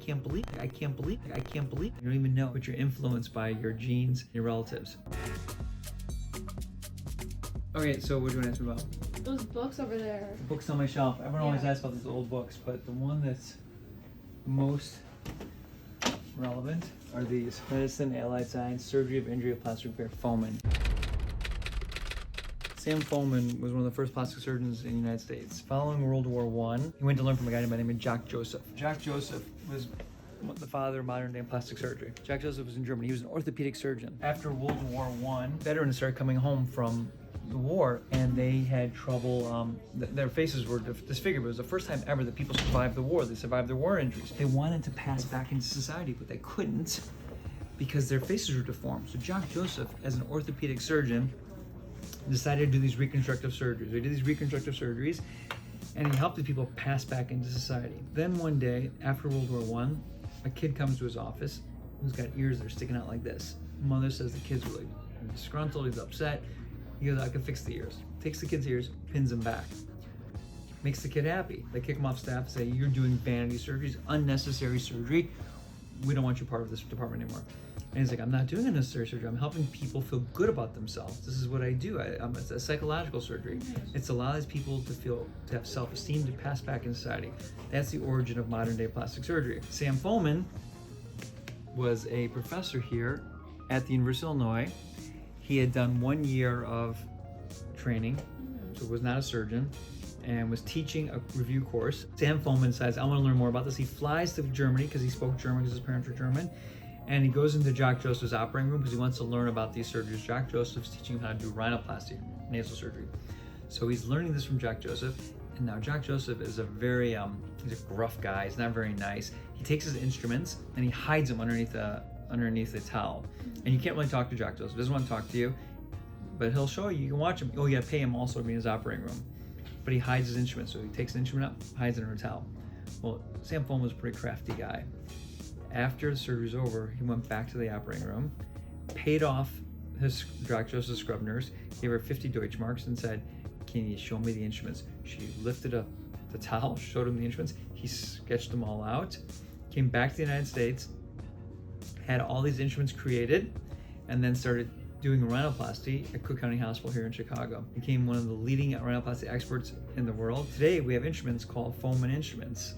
can't believe it. I can't believe it. I can't believe it. You don't even know, but you're influenced by your genes, your relatives. Okay, so what do you want to ask me about? Those books over there. Books on my shelf. Everyone always asks about these old books, but the one that's most relevant are these. Medicine, Allied Science, Surgery of Injury of Plastic Repair, Fomin. Sam Fomin was one of the first plastic surgeons in the United States. Following World War I, he went to learn from a guy by the name of Jacques Joseph. Jacques Joseph was the father of modern day plastic surgery. Jacques Joseph was in Germany. He was an orthopedic surgeon. After World War I, veterans started coming home from the war and they had trouble, their faces were disfigured. It was the first time ever that people survived the war. They survived their war injuries. They wanted to pass back into society, but they couldn't because their faces were deformed. So Jacques Joseph, as an orthopedic surgeon, decided to do these reconstructive surgeries. He did these reconstructive surgeries and he helped the people pass back into society. Then one day, after World War I, a kid comes to his office who's got ears that are sticking out like this. Mother says the kid's really disgruntled, he's upset. He goes, I can fix the ears. Takes the kid's ears, pins them back. Makes the kid happy. They kick him off staff and say, you're doing vanity surgeries, unnecessary surgery. We don't want you part of this department anymore. And he's like, I'm not doing unnecessary surgery. I'm helping people feel good about themselves. This is what I do. It's a psychological surgery. It allows people to have self-esteem, to pass back in society. That's the origin of modern day plastic surgery. Sam Fomin was a professor here at the University of Illinois. He had done 1 year of training, so was not a surgeon, and was teaching a review course. Sam Fomin says, I want to learn more about this. He flies to Germany because he spoke German because his parents were German. And he goes into Jacques Joseph's operating room because he wants to learn about these surgeries. Jacques Joseph's teaching him how to do rhinoplasty, nasal surgery. So he's learning this from Jacques Joseph. And now Jacques Joseph is a very, he's a gruff guy. He's not very nice. He takes his instruments and he hides them underneath the towel. And you can't really talk to Jacques Joseph. He doesn't want to talk to you, but he'll show you. You can watch him. Oh, you got to pay him also to be in his operating room. But he hides his instruments. So he takes an instrument up, hides it under a towel. Well, Sam Fomin was a pretty crafty guy. After the surgery's over, he went back to the operating room, paid off his Jacques Joseph scrub nurse, gave her 50 Deutschmarks and said, can you show me the instruments? She lifted up the towel, showed him the instruments. He sketched them all out, came back to the United States, had all these instruments created, and then started doing rhinoplasty at Cook County Hospital here in Chicago. Became one of the leading rhinoplasty experts in the world. Today, we have instruments called Fomin instruments.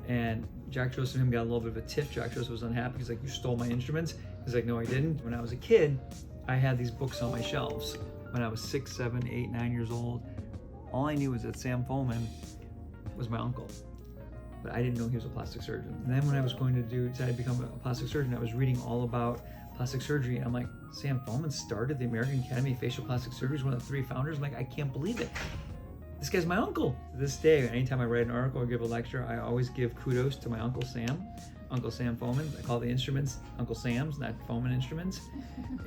And Jacques Joseph and him got a little bit of a tiff. Jacques Joseph was unhappy. He's like, you stole my instruments. He's like, no, I didn't. When I was a kid, I had these books on my shelves. When I was 6, 7, 8, 9 years old, all I knew was that Sam Fomin was my uncle. But I didn't know he was a plastic surgeon. And then when I was going to decide to become a plastic surgeon, I was reading all about plastic surgery. And I'm like, Sam Fomin started the American Academy of Facial Plastic Surgery. He's one of the 3 founders. I'm like, I can't believe it. This guy's my uncle. To this day, anytime I write an article or give a lecture, I always give kudos to my Uncle Sam Fomin. I call the instruments Uncle Sam's, not Fomin instruments.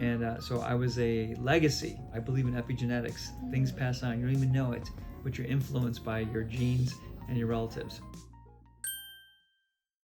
And so I was a legacy. I believe in epigenetics. Things pass on. You don't even know it, but you're influenced by your genes and your relatives.